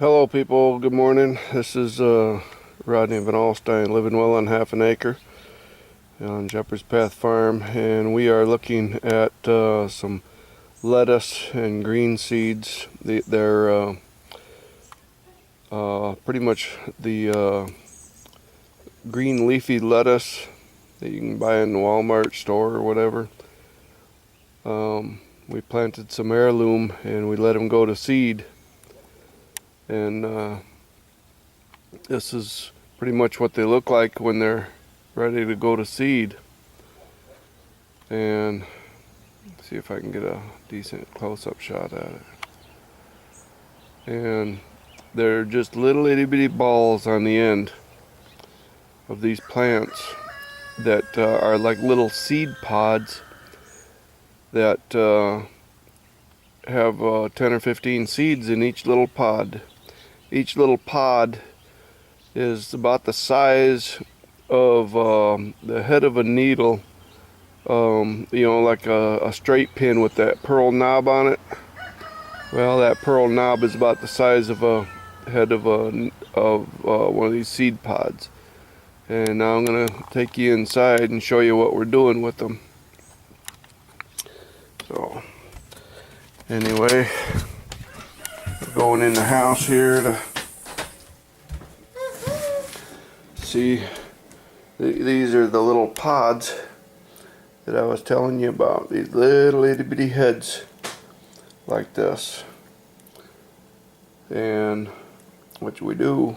Hello people, good morning. This is Rodney VanAlstine, living well on half an acre on Shepherd's Path Farm, and we are looking at some lettuce and green seeds. They're pretty much the green leafy lettuce that you can buy in the Walmart store or whatever. We planted some heirloom and we let them go to seed, and this is pretty much what they look like when they're ready to go to seed. And see if I can get a decent close-up shot at it. And they're just little itty bitty balls on the end of these plants that are like little seed pods that have 10 or 15 seeds in each little pod. Each little pod is about the size of the head of a needle, like a straight pin with that pearl knob on it. Well, that pearl knob is about the size of a head of one of these seed pods. And now I'm going to take you inside and show you what we're doing with them. So, anyway, we're going in the house here to see. These are the little pods that I was telling you about. These little itty bitty heads like this. And what we do,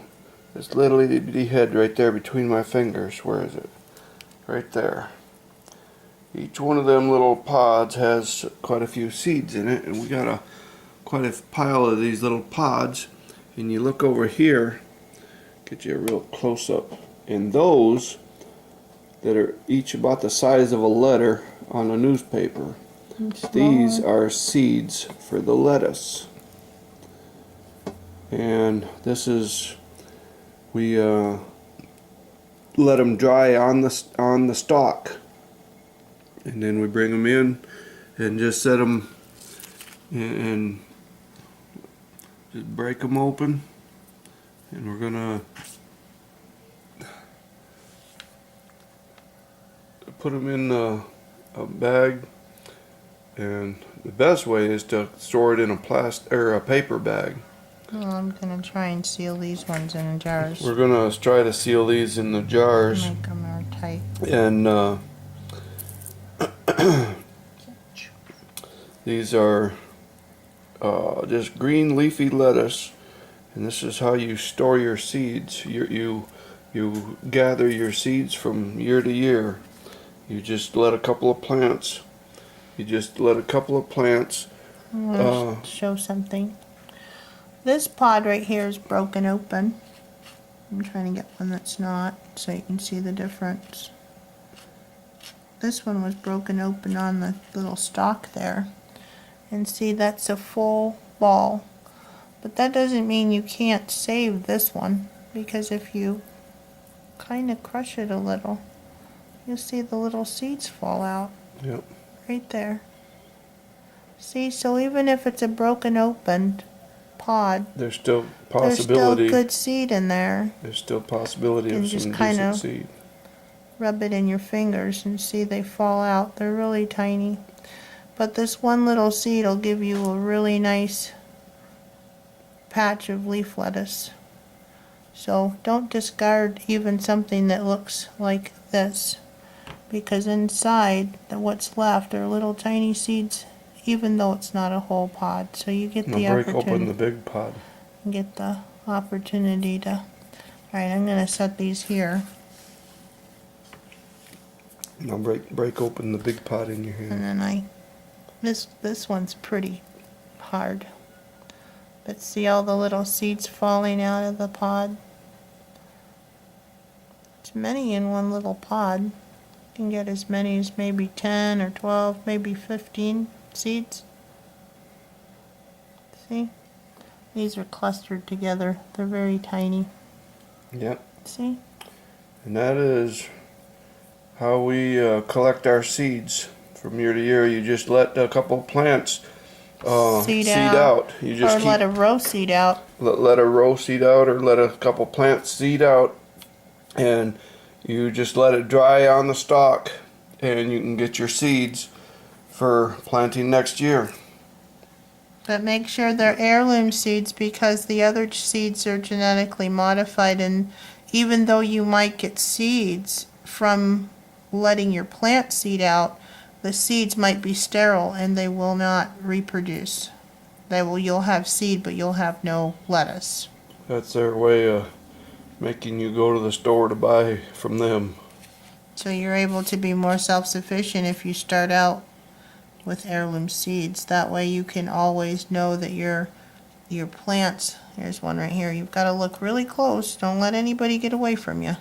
this little itty bitty head right there between my fingers, where is it? Right there. Each one of them little pods has quite a few seeds in it, and we got quite a pile of these little pods. And you look over here, get you a real close up, and those that are each about the size of a letter on a newspaper, these are seeds for the lettuce. And this is, we let them dry on the stalk, and then we bring them in and just set them and just break them open, and we're gonna put them in a bag. And the best way is to store it in a paper bag. Well, I'm gonna try and seal these ones in jars. We're gonna try to seal these in the jars. Make them airtight. And these are just green leafy lettuce, and this is how you store your seeds. You gather your seeds from year to year. You just let a couple of plants. I'm gonna show something. This pod right here is broken open. I'm trying to get one that's not, so you can see the difference. This one was broken open on the little stalk there. And see, that's a full ball. But that doesn't mean you can't save this one, because if you kind of crush it a little, you'll see the little seeds fall out. Yep. Right there. See, so even if it's a broken open pod, There's still there's still good seed in there. There's still possibility And of just some kinda decent seed. Rub it in your fingers and see they fall out. They're really tiny. But this one little seed will give you a really nice patch of leaf lettuce. So don't discard even something that looks like this, because inside what's left are little tiny seeds, even though it's not a whole pod. So you get the Break open opportunity. the big pod. Get the opportunity to. All right, I'm gonna set these here, Now break open the big pod in your hand. and then this one's pretty hard. But see all the little seeds falling out of the pod? It's many in one little pod. You can get as many as maybe 10 or 12, maybe 15 seeds. See? These are clustered together. They're very tiny. Yep. See? And that is how we collect our seeds from year to year. You just let a couple plants seed out. You just or let a row seed out. Let a row seed out, or let a couple plants seed out, and you just let it dry on the stalk, and you can get your seeds for planting next year. But make sure they're heirloom seeds, because the other seeds are genetically modified, and even though you might get seeds from letting your plant seed out, the seeds might be sterile and they will not reproduce. You'll have seed, but you'll have no lettuce. That's their way of making you go to the store to buy from them. So you're able to be more self-sufficient if you start out with heirloom seeds. That way you can always know that your plants, here's one right here, you've got to look really close, don't let anybody get away from you.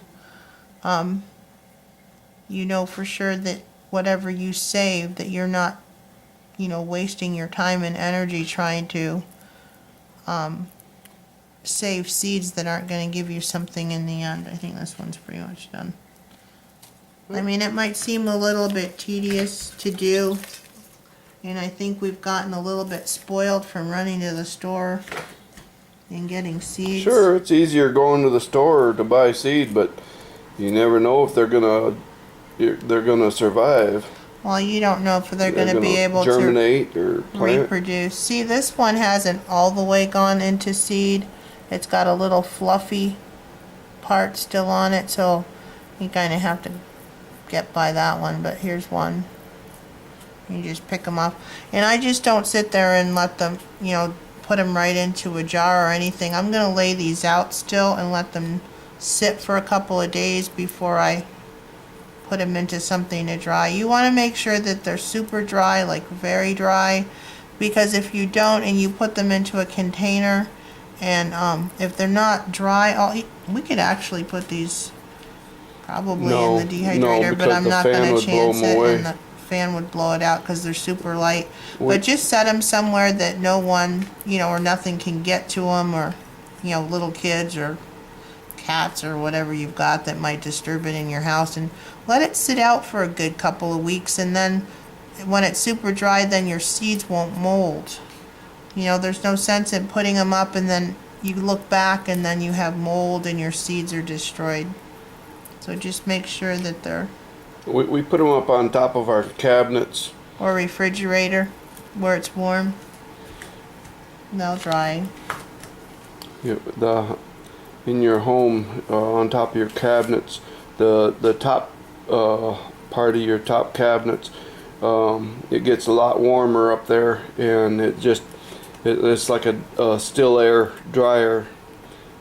You know for sure that whatever you save, that you're not, wasting your time and energy trying to save seeds that aren't going to give you something in the end. I think this one's pretty much done. I mean, it might seem a little bit tedious to do, and I think we've gotten a little bit spoiled from running to the store and getting seeds. Sure, it's easier going to the store to buy seed, but you never know if they're gonna survive. Well, you don't know if they're going to be able germinate to or plant. reproduce. See, this one hasn't all the way gone into seed. It's got a little fluffy part still on it, so you kind of have to get by that one. But here's one. You just pick them up. And I just don't sit there and let them, put them right into a jar or anything. I'm going to lay these out still and let them sit for a couple of days before I put them into something to dry. You want to make sure that they're super dry, like very dry, because if you don't and you put them into a container, and if they're not dry, we could actually put these probably in the dehydrator, but I'm not going to chance it, and the fan would blow it out because they're super light. But just set them somewhere that no one, or nothing can get to them, or little kids or cats or whatever you've got that might disturb it in your house, and let it sit out for a good couple of weeks. And then when it's super dry, then your seeds won't mold. There's no sense in putting them up and then you look back and then you have mold and your seeds are destroyed. So just make sure that they're... We put them up on top of our cabinets. Or refrigerator where it's warm. They'll dry. Yeah, in your home, on top of your cabinets, the top part of your top cabinets, it gets a lot warmer up there, and it's like a still air dryer,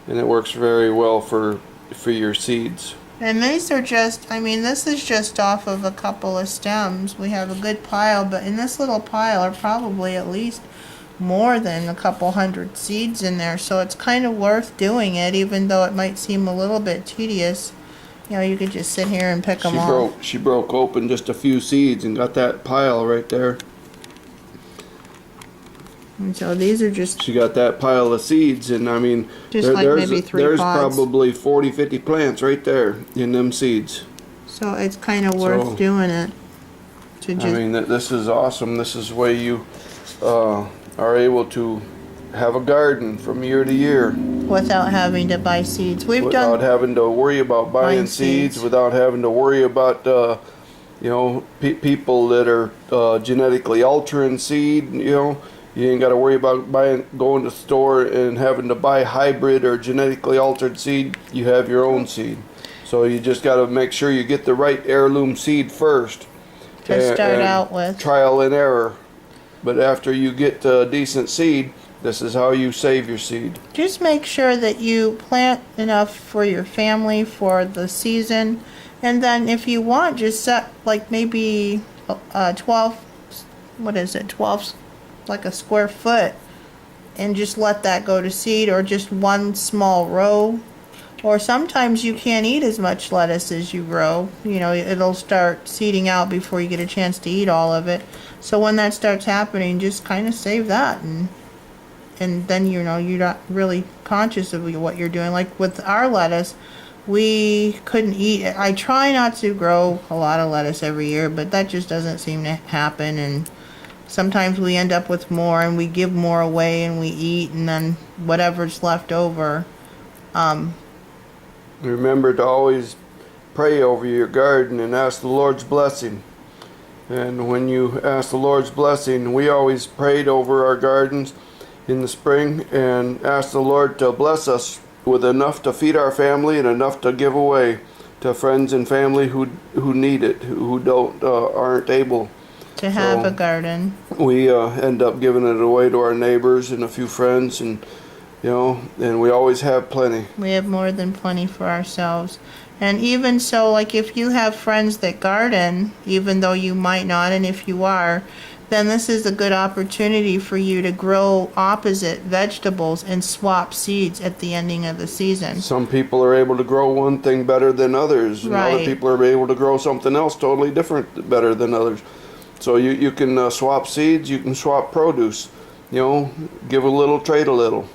and it works very well for your seeds. And these are just, this is just off of a couple of stems. We have a good pile, but in this little pile are probably at least more than a couple hundred seeds in there, so it's kind of worth doing it, even though it might seem a little bit tedious. You could just sit here and pick them all. She broke open just a few seeds and got that pile right there. And so these are just... She got that pile of seeds, and just like maybe three pods. Probably 40-50 plants right there in them seeds. So it's kind of worth doing it. This is awesome. This is the way you are able to have a garden from year to year without having to buy seeds. Without having to worry about buying seeds, without having to worry about people that are genetically altering seed. You ain't got to worry about going to the store and having to buy hybrid or genetically altered seed. You have your own seed. So you just got to make sure you get the right heirloom seed first. To start out with. Trial and error. But after you get a decent seed, this is how you save your seed. Just make sure that you plant enough for your family for the season. And then if you want, just set like maybe 12, like a square foot, and just let that go to seed, or just one small row. Or sometimes you can't eat as much lettuce as you grow. It'll start seeding out before you get a chance to eat all of it. So when that starts happening, just kind of save that, and then you're not really conscious of what you're doing. Like with our lettuce, we couldn't eat it. I try not to grow a lot of lettuce every year, but that just doesn't seem to happen. And sometimes we end up with more and we give more away and we eat, and then whatever's left over. Remember to always pray over your garden and ask the Lord's blessing. And when you ask the Lord's blessing, we always prayed over our gardens in the spring and asked the Lord to bless us with enough to feed our family and enough to give away to friends and family who need it, who aren't able To have a garden. We end up giving it away to our neighbors and a few friends, and and we always have plenty. We have more than plenty for ourselves. And even so, like if you have friends that garden, even though you might not, and if you are, then this is a good opportunity for you to grow opposite vegetables and swap seeds at the ending of the season. Some people are able to grow one thing better than others, and other people are able to grow something else totally different better than others. So you can swap seeds, you can swap produce, give a little, trade a little.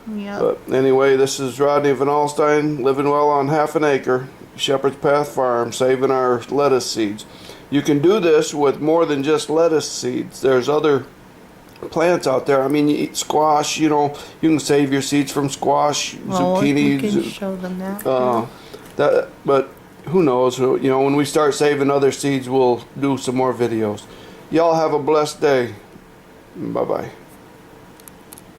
Yep. But anyway, this is Rodney VanAlstine, living well on half an acre, Shepherd's Path Farm, saving our lettuce seeds. You can do this with more than just lettuce seeds. There's other plants out there. I mean, you eat squash, you can save your seeds from squash, zucchini. We can show them that. But who knows? When we start saving other seeds, we'll do some more videos. Y'all have a blessed day. Bye-bye.